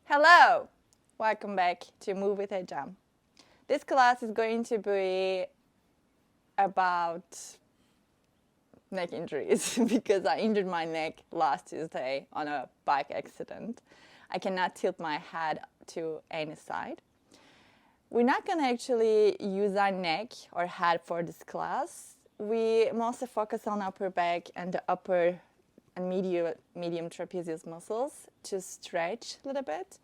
Hello! Welcome back to Move with Ejam. This class is going to be about neck injuries because I injured my neck last Tuesday on a bike accident. I cannot tilt my head to any side. We're not going to actually use our neck or head for this class. We mostly focus on upper back and the upper and medium trapezius muscles to stretch a little bit.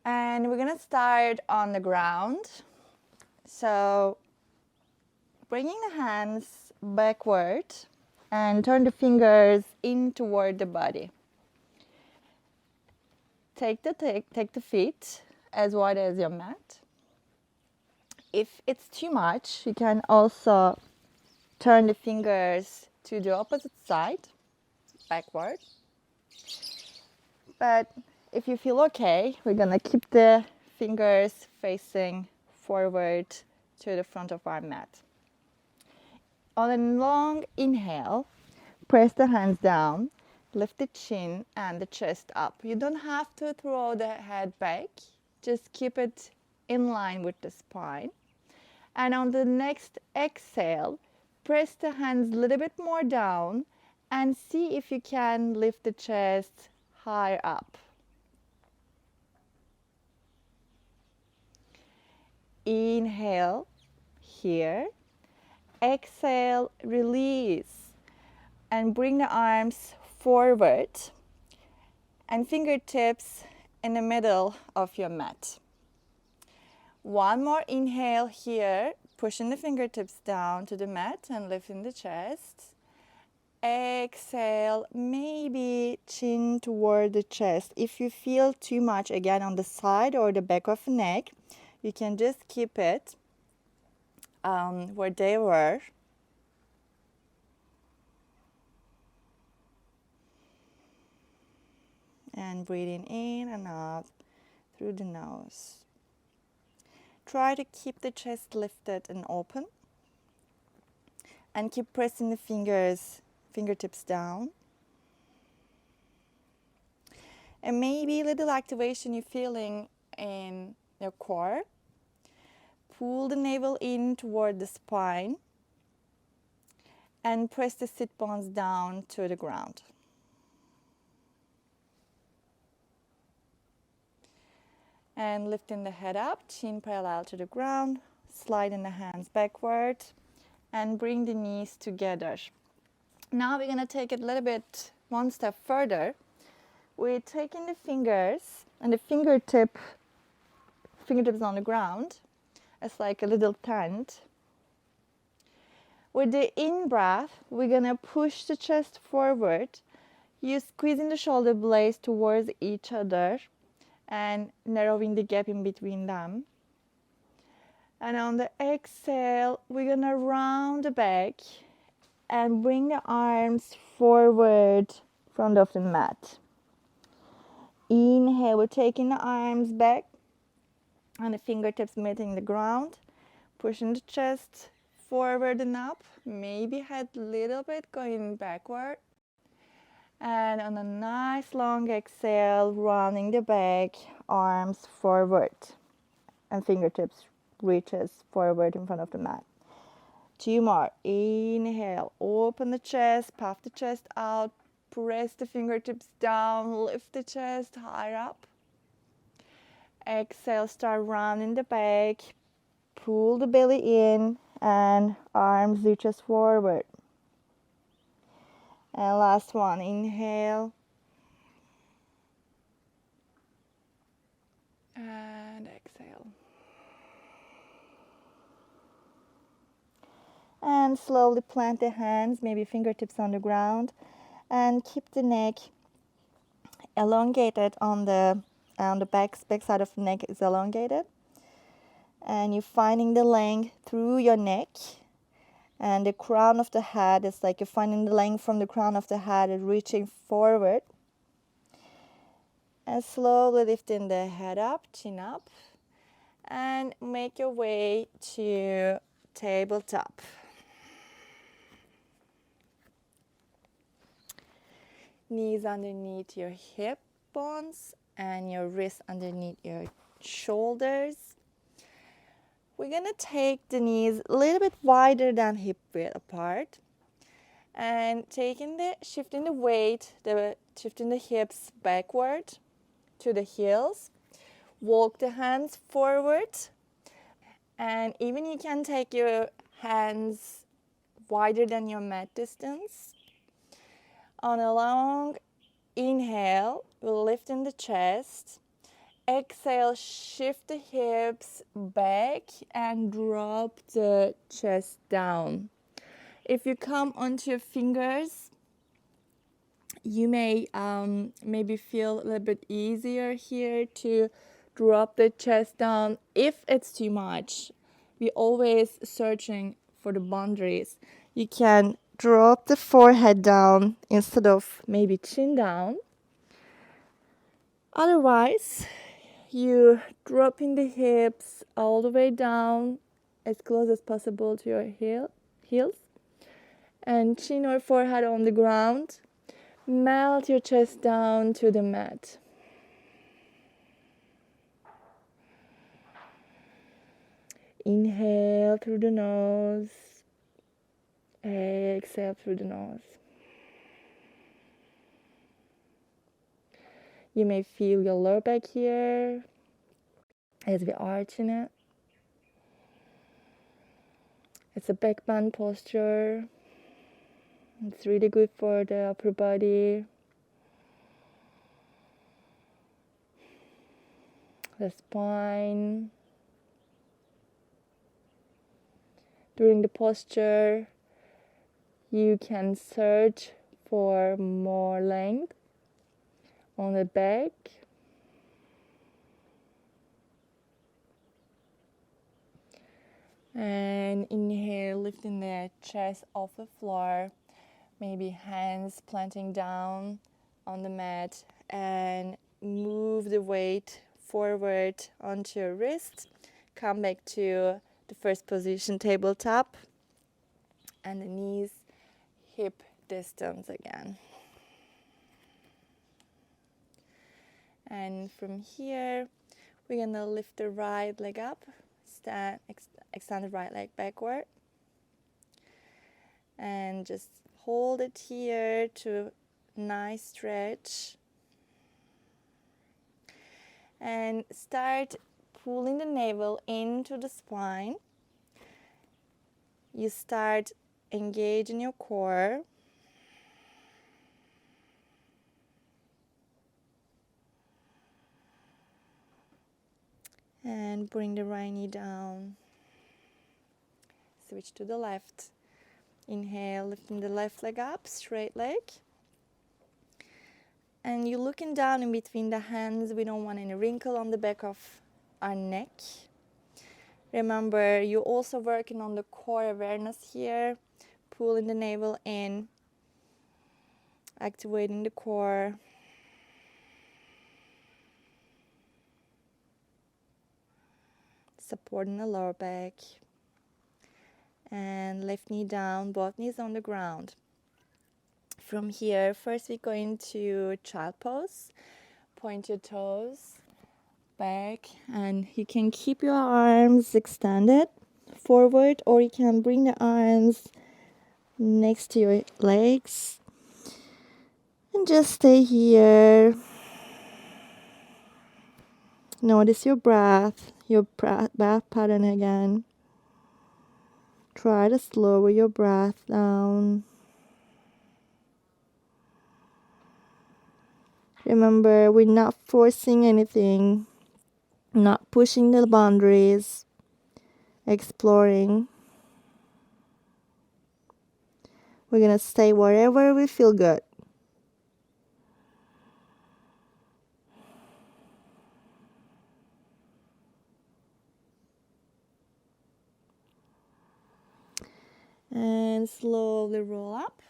And we're going to start on the ground. So bringing the hands backward and turn the fingers in toward the body. Take the feet as wide as your mat. If it's too much, you can also turn the fingers to the opposite side, backward. But if you feel okay, we're gonna keep the fingers facing forward to the front of our mat. On a long inhale, press the hands down, lift the chin and the chest up. You don't have to throw the head back, just keep it in line with the spine. And on the next exhale, press the hands a little bit more down and see if you can lift the chest higher up. Inhale here, exhale, release, and bring the arms forward and fingertips in the middle of your mat. One more inhale here, pushing the fingertips down to the mat and lifting the chest. Exhale, maybe chin toward the chest. If you feel too much, again on the side or the back of the neck, you can just keep it where they were. And breathing in and out through the nose. Try to keep the chest lifted and open. And keep pressing the fingertips down. And maybe a little activation you're feeling in your core. Pull the navel in toward the spine. And press the sit bones down to the ground. And lifting the head up, chin parallel to the ground, sliding the hands backward, and bring the knees together. Now we're going to take it a little bit one step further. We're taking the fingers and the fingertips on the ground as like a little tent. With the in-breath, we're going to push the chest forward. You're squeezing the shoulder blades towards each other and narrowing the gap in between them. And on the exhale, we're going to round the back and bring the arms forward in front of the mat. Inhale, we're taking the arms back and the fingertips meeting the ground, pushing the chest forward and up, maybe head a little bit going backward. And on a nice long exhale, rounding the back, arms forward and fingertips reaches forward in front of the mat. Two more. Inhale, open the chest, puff the chest out, press the fingertips down, lift the chest higher up. Exhale, start rounding the back, pull the belly in and arms reaches forward. And last one, inhale. And exhale. And slowly plant the hands, maybe fingertips on the ground. And keep the neck elongated on the back side of the neck is elongated. And you're finding the length through your neck. And the crown of the head is like you're finding the length from the crown of the head and reaching forward. And slowly lifting the head up, chin up. And make your way to tabletop. Knees underneath your hip bones and your wrist underneath your shoulders. We're gonna take the knees a little bit wider than hip width apart, and shifting the weight, shifting the hips backward to the heels. Walk the hands forward, and even you can take your hands wider than your mat distance. On a long inhale, we'll lift in the chest. Exhale, shift the hips back and drop the chest down. If you come onto your fingers, you may maybe feel a little bit easier here to drop the chest down. If it's too much, we're always searching for the boundaries. You can drop the forehead down instead of maybe chin down. Otherwise, you dropping the hips all the way down as close as possible to your heels, and chin or forehead on the ground. Melt your chest down to the mat. Inhale through the nose. Exhale through the nose. You may feel your lower back here as we arching it. It's a back bend posture. It's really good for the upper body. The spine. During the posture, you can search for more length on the back. And inhale, lifting the chest off the floor. Maybe hands planting down on the mat, and move the weight forward onto your wrist. Come back to the first position, tabletop, and the knees hip distance again. And from here, we're gonna lift the right leg up, extend the right leg backward, and just hold it here to nice stretch. And start pulling the navel into the spine. You start engaging your core. And bring the right knee down. Switch to the left. Inhale, lifting the left leg up, straight leg. And you're looking down in between the hands. We don't want any wrinkle on the back of our neck. Remember, you're also working on the core awareness here. Pulling the navel in. Activating the core. Supporting the lower back. And left knee down, both knees on the ground. From here, first we go into child pose. Point your toes back, and you can keep your arms extended forward, or you can bring the arms next to your legs and just stay here. Notice your breath pattern again. Try to slow your breath down. Remember, we're not forcing anything, not pushing the boundaries, exploring. We're going to stay wherever we feel good. And slowly roll up.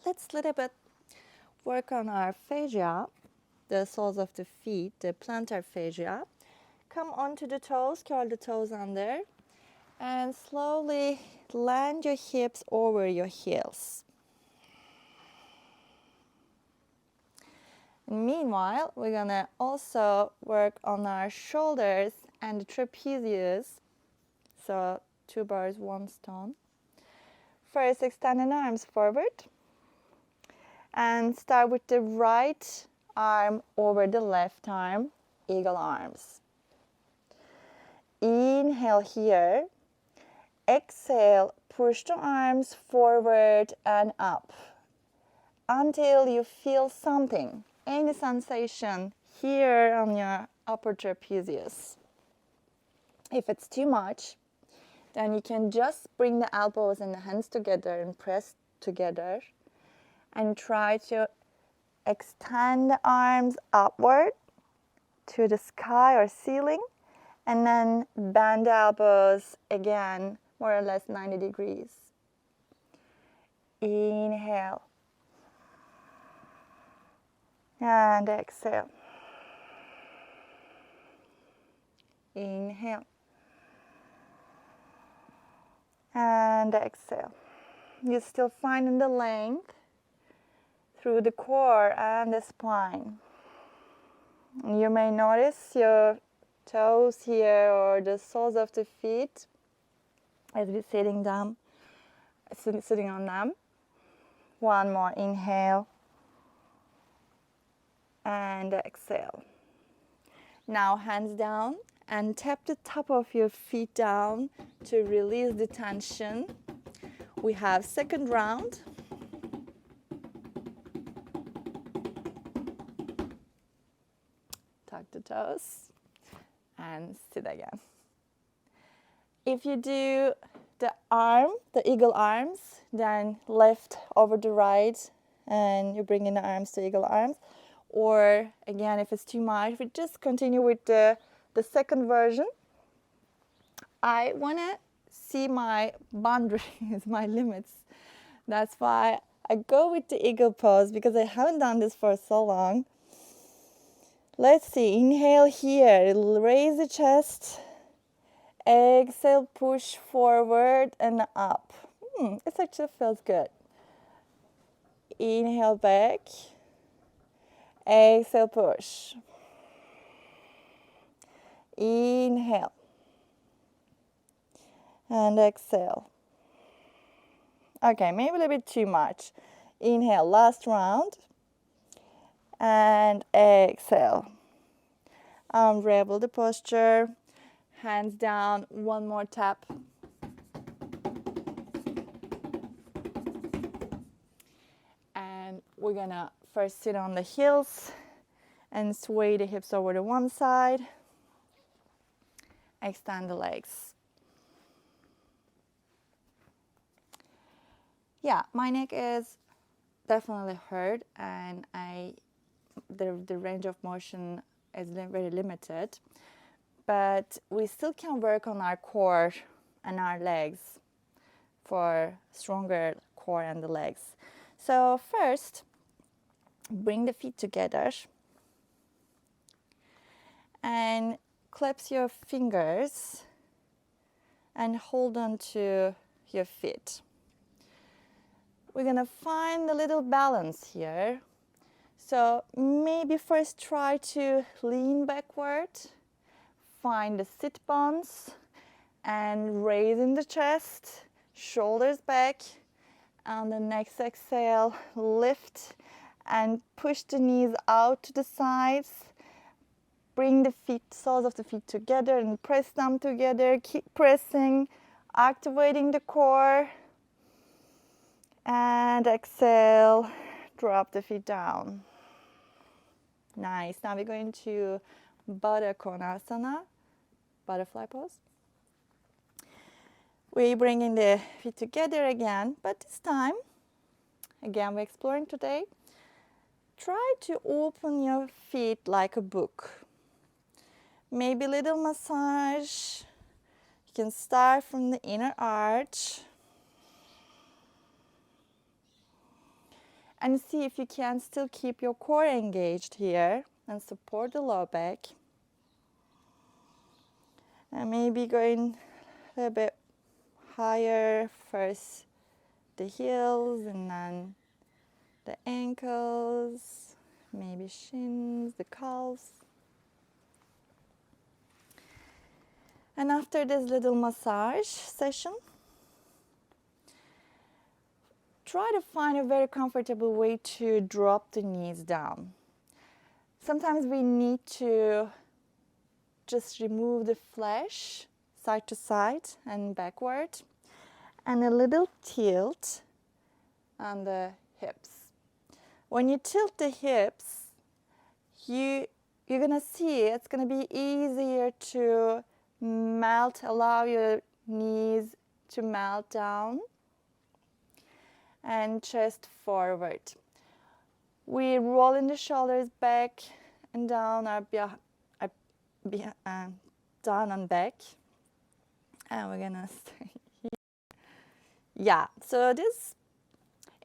Let's a little bit work on our fascia, the soles of the feet, the plantar fascia. Come onto the toes, curl the toes under, and slowly land your hips over your heels. And meanwhile, we're gonna also work on our shoulders and the trapezius. So 2 birds, 1 stone. First, extend the arms forward and start with the right arm over the left arm, eagle arms. Inhale here. Exhale, push the arms forward and up until you feel something, any sensation here on your upper trapezius. If it's too much, then you can just bring the elbows and the hands together and press together and try to extend the arms upward to the sky or ceiling, and then bend the elbows again, more or less 90 degrees. Inhale. And exhale. Inhale. And exhale. You're still finding the length through the core and the spine. You may notice your toes here or the soles of the feet as we're sitting on them. One more inhale and exhale. Now hands down and tap the top of your feet down to release the tension. We have second round. Tuck the toes and sit again. If you do the eagle arms, then left over the right and you bring in the arms to eagle arms. Or again, if it's too much, we just continue with the second version. I want to see my boundaries, my limits. That's why I go with the eagle pose, because I haven't done this for so long. Let's see, inhale here, raise the chest. Exhale, push forward and up. It actually feels good. Inhale back. Exhale, push. Inhale. And exhale. Okay, maybe a little bit too much. Inhale, last round. And exhale. Unravel the posture. Hands down, one more tap. And we're gonna first sit on the heels and sway the hips over to one side. Extend the legs. Yeah, my neck is definitely hurt, and the range of motion is very limited. But we still can work on our core and our legs for stronger core and the legs. So first, bring the feet together and clasp your fingers and hold on to your feet. We're gonna find a little balance here. So maybe first try to lean backward. Find the sit bones and raising the chest, shoulders back. On the next exhale, lift and push the knees out to the sides. Bring the soles of the feet together and press them together. Keep pressing, activating the core. And exhale, drop the feet down. Nice. Now we're going to Baddha Konasana, butterfly pose. We're bringing the feet together again, but this time, again, we're exploring today. Try to open your feet like a book. Maybe a little massage. You can start from the inner arch. And see if you can still keep your core engaged here and support the low back. And maybe going a little bit higher, first the heels and then the ankles, maybe shins, the calves. And after this little massage session, try to find a very comfortable way to drop the knees down. Sometimes we need to just remove the flesh side to side and backward, and a little tilt on the hips. When you tilt the hips, you're gonna see it's gonna be easier to melt, allow your knees to melt down, and chest forward. We roll in the shoulders back and down, down and back, and we're gonna stay here. Yeah, so this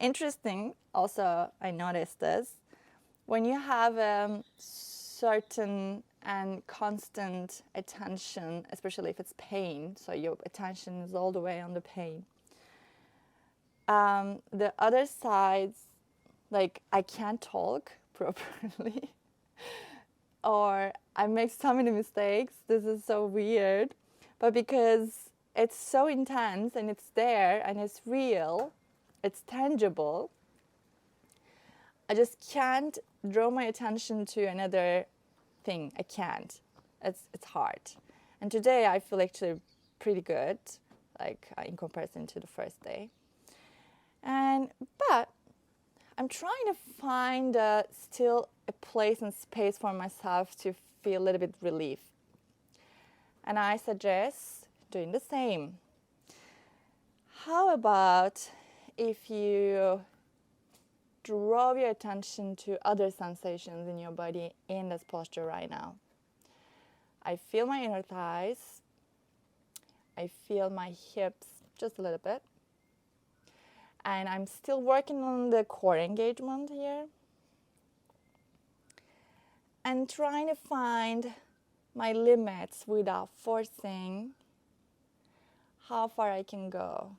interesting. Also, I noticed this when you have certain and constant attention, especially if it's pain, so your attention is all the way on the pain. The other sides, like I can't talk properly, or I make so many mistakes. This is so weird, but because it's so intense and it's there and it's real, it's tangible, I just can't draw my attention to another thing. I can't. It's hard. And today I feel actually pretty good, like in comparison to the first day. But I'm trying to find still a place and space for myself to feel a little bit relief. And I suggest doing the same. How about if you draw your attention to other sensations in your body in this posture right now? I feel my inner thighs. I feel my hips just a little bit. And I'm still working on the core engagement here. And trying to find my limits without forcing how far I can go.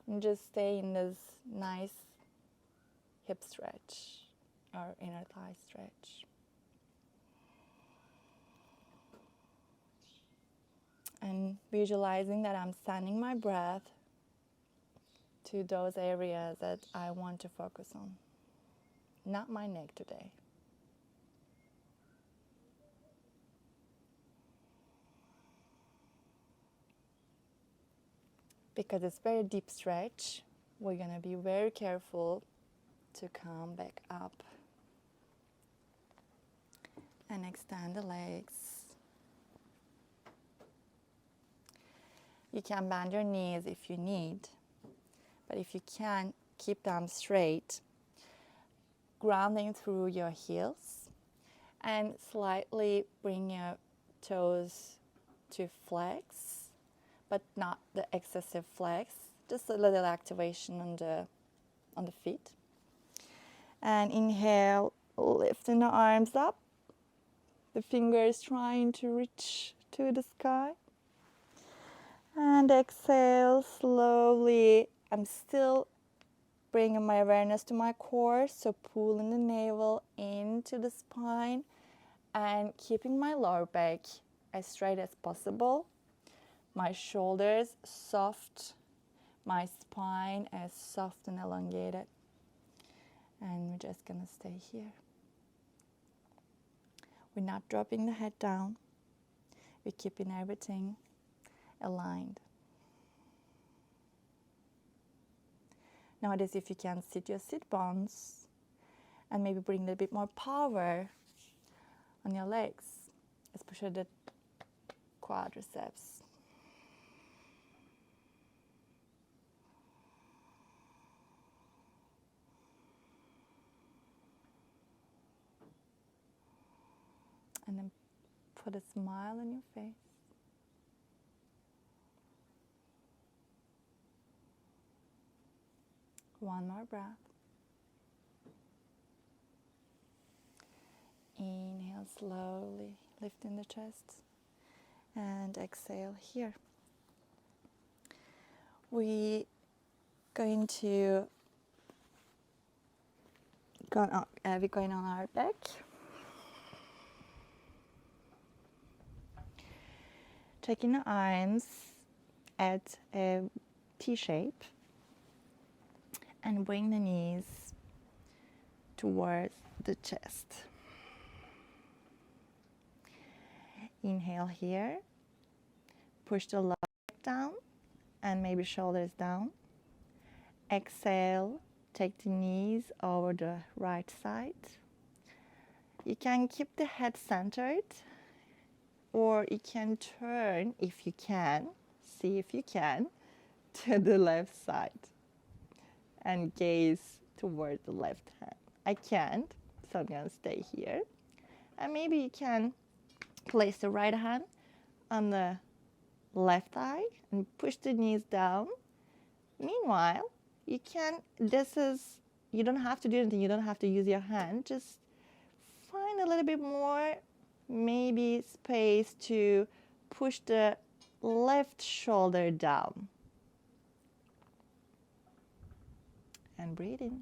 And just stay in this nice hip stretch or inner thigh stretch. And visualizing that I'm sending my breath to those areas that I want to focus on. Not my neck today. Because it's very deep stretch, we're gonna be very careful to come back up and extend the legs. You can bend your knees if you need, but if you can't, keep them straight, grounding through your heels, and slightly bring your toes to flex, but not the excessive flex, just a little activation on the feet. And inhale, lifting the arms up, the fingers trying to reach to the sky. And exhale slowly. I'm still bringing my awareness to my core, so pulling the navel into the spine and keeping my lower back as straight as possible. My shoulders soft, my spine as soft and elongated. And we're just gonna stay here. We're not dropping the head down. We're keeping everything aligned. Notice if you can sit your sit bones and maybe bring a little bit more power on your legs, especially the quadriceps. And then put a smile on your face. One more breath. Inhale slowly, lifting the chest. And exhale here. We're going to we're going on our back. Taking the arms at a T shape and bring the knees towards the chest. Inhale here, push the lower back down and maybe shoulders down. Exhale, take the knees over the right side. You can keep the head centered, or you can turn, if you can, see if you can, to the left side and gaze toward the left hand. I can't, so I'm gonna stay here. And maybe you can place the right hand on the left thigh and push the knees down. Meanwhile, you don't have to do anything, you don't have to use your hand, just find a little bit more, maybe space to push the left shoulder down. And breathe in.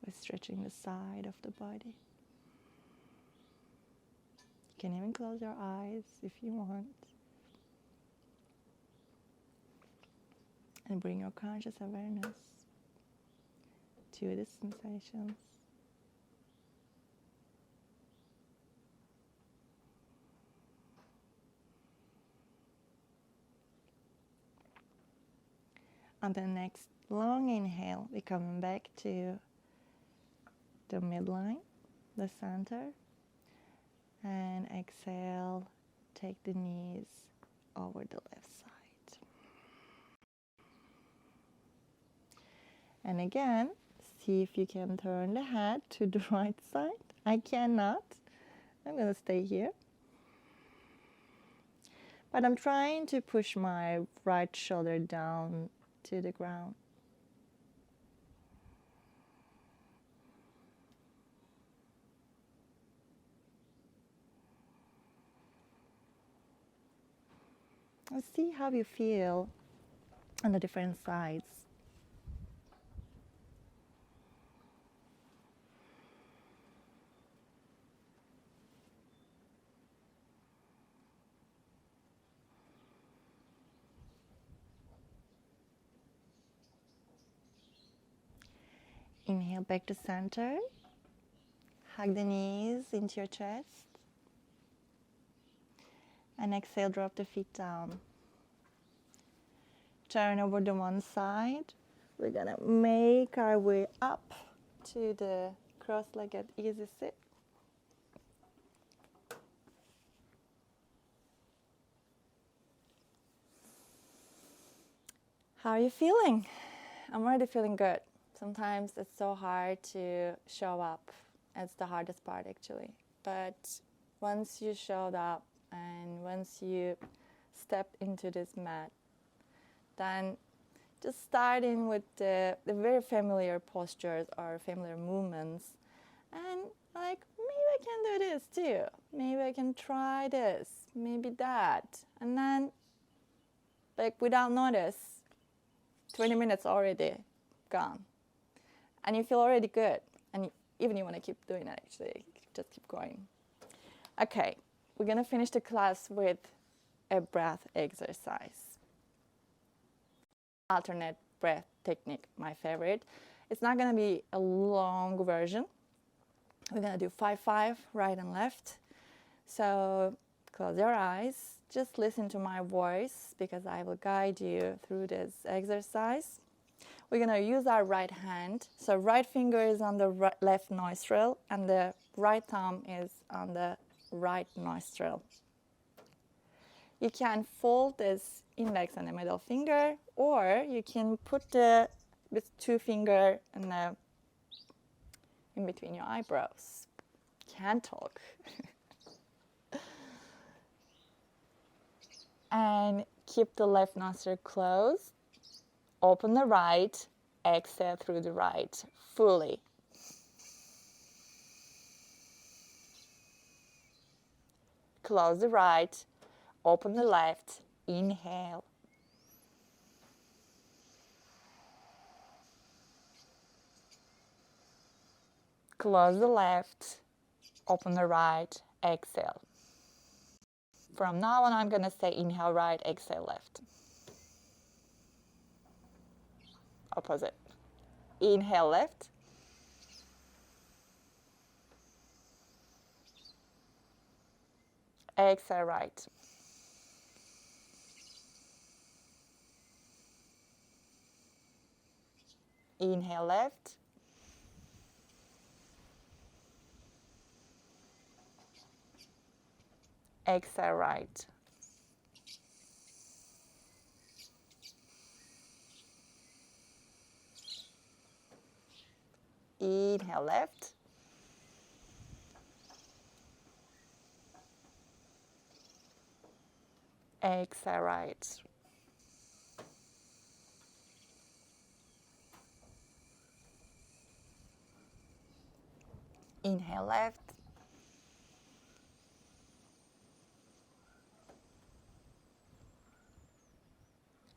We're stretching the side of the body. You can even close your eyes if you want. And bring your conscious awareness to the sensations. On the next long inhale, we're coming back to the midline, the center. And exhale, take the knees over the left side. And again, see if you can turn the head to the right side. I cannot. I'm going to stay here. But I'm trying to push my right shoulder down to the ground. And see how you feel on the different sides. Inhale back to center. Hug the knees into your chest. And exhale, drop the feet down. Turn over to one side. We're gonna make our way up to the cross-legged easy sit. How are you feeling? I'm already feeling good. Sometimes it's so hard to show up. It's the hardest part actually. But once you showed up and once you stepped into this mat, then just starting with the very familiar postures or familiar movements, and like, maybe I can do this too. Maybe I can try this, maybe that. And then, like, without notice, 20 minutes already gone. And you feel already good. And even you want to keep doing it, actually. Just keep going. Okay, we're going to finish the class with a breath exercise. Alternate breath technique, my favorite. It's not going to be a long version. We're going to do 5-5, right and left. So close your eyes. Just listen to my voice because I will guide you through this exercise. We're going to use our right hand. So right finger is on the left nostril and the right thumb is on the right nostril. You can fold this index and the middle finger, or you can put this two finger in between your eyebrows. Can't talk. And keep the left nostril closed. Open the right. Exhale through the right fully. Close the right. open the left, inhale. Close the left, open the right, exhale. From now on, I'm going to say inhale right, exhale left. Opposite. Inhale left. Exhale right. Inhale left. Exhale right. Inhale left. Exhale right. Inhale left.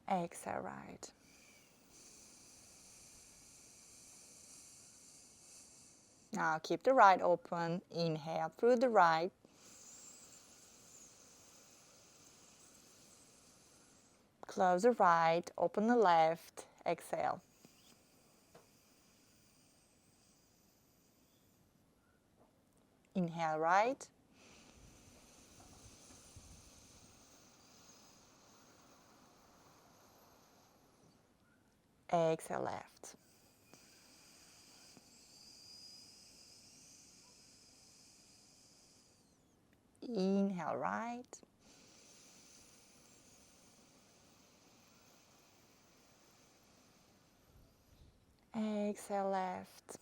Exhale right. Now keep the right open. Inhale through the right. Close the right, open the left, exhale. Inhale right. Exhale left. Inhale right. Exhale left.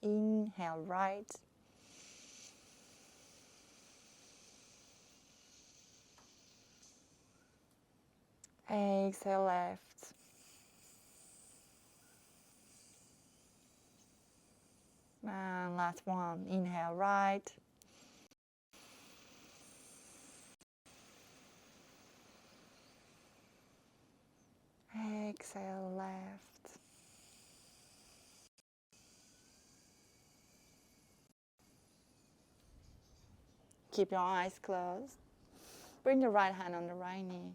Inhale right. Exhale left. And last one. Inhale right. Exhale left. Keep your eyes closed. Bring the right hand on the right knee.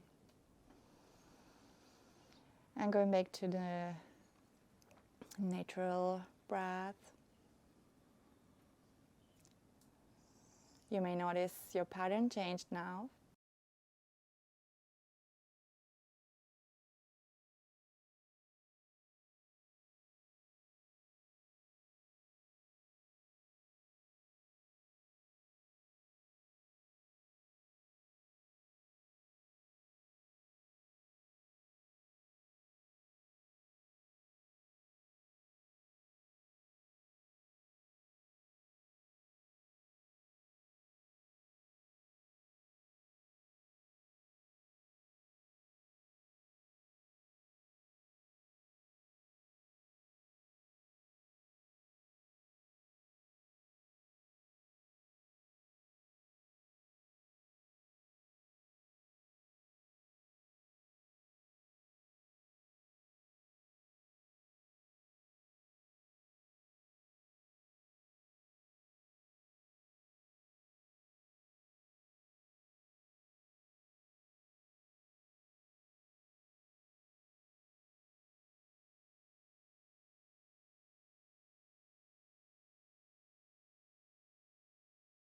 And going back to the natural breath. You may notice your pattern changed now.